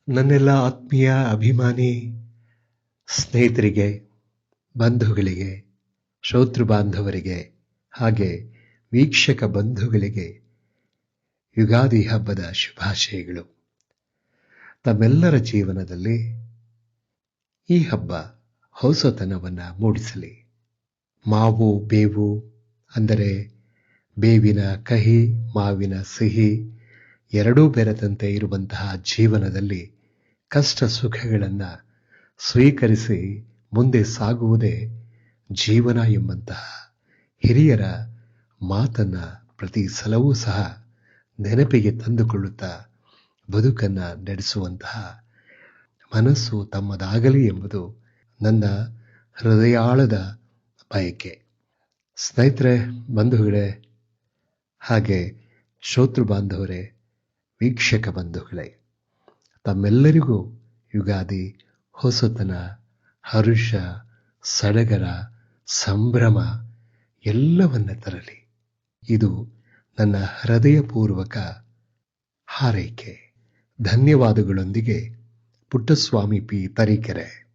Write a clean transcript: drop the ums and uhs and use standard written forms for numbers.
ನನ್ನೆಲ್ಲ ಆತ್ಮೀಯ ಅಭಿಮಾನಿ ಸ್ನೇಹಿತರಿಗೆ, ಬಂಧುಗಳಿಗೆ, ಶ್ರೋತೃ ಬಾಂಧವರಿಗೆ ಹಾಗೆ ವೀಕ್ಷಕ ಬಂಧುಗಳಿಗೆ ಯುಗಾದಿ ಹಬ್ಬದ ಶುಭಾಶಯಗಳು. ತಮ್ಮೆಲ್ಲರ ಜೀವನದಲ್ಲಿ ಈ ಹಬ್ಬ ಹೊಸತನವನ್ನು ಮೂಡಿಸಲಿ. ಮಾವು ಬೇವು ಅಂದರೆ ಬೇವಿನ ಕಹಿ, ಮಾವಿನ ಸಿಹಿ ಎರಡೂ ಬೆರೆತಂತೆ ಇರುವಂತಹ ಜೀವನದಲ್ಲಿ ಕಷ್ಟ ಸುಖಗಳನ್ನು ಸ್ವೀಕರಿಸಿ ಮುಂದೆ ಸಾಗುವುದೇ ಜೀವನ ಎಂಬಂತಹ ಹಿರಿಯರ ಮಾತನ್ನು ಪ್ರತಿ ಸಲವೂ ಸಹ ನೆನಪಿಗೆ ತಂದುಕೊಳ್ಳುತ್ತಾ ಬದುಕನ್ನು ನಡೆಸುವಂತಹ ಮನಸ್ಸು ತಮ್ಮದಾಗಲಿ ಎಂಬುದು ನನ್ನ ಹೃದಯಾಳದ ಬಯಕೆ. ಸ್ನೇಹಿತರೆ, ಬಂಧುಗಳೇ, ಹಾಗೆ ಶ್ರೋತೃ ಬಾಂಧವರೇ, ವೀಕ್ಷಕ ಬಂಧುಗಳೇ, ತಮ್ಮೆಲ್ಲರಿಗೂ ಯುಗಾದಿ ಹೊಸತನ, ಹರುಷ, ಸಡಗರ, ಸಂಭ್ರಮ ಎಲ್ಲವನ್ನ ತರಲಿ. ಇದು ನನ್ನ ಹೃದಯಪೂರ್ವಕ ಹಾರೈಕೆ. ಧನ್ಯವಾದಗಳೊಂದಿಗೆ ಪುಟ್ಟಸ್ವಾಮಿ ಪಿ ತರೀಕೆರೆ.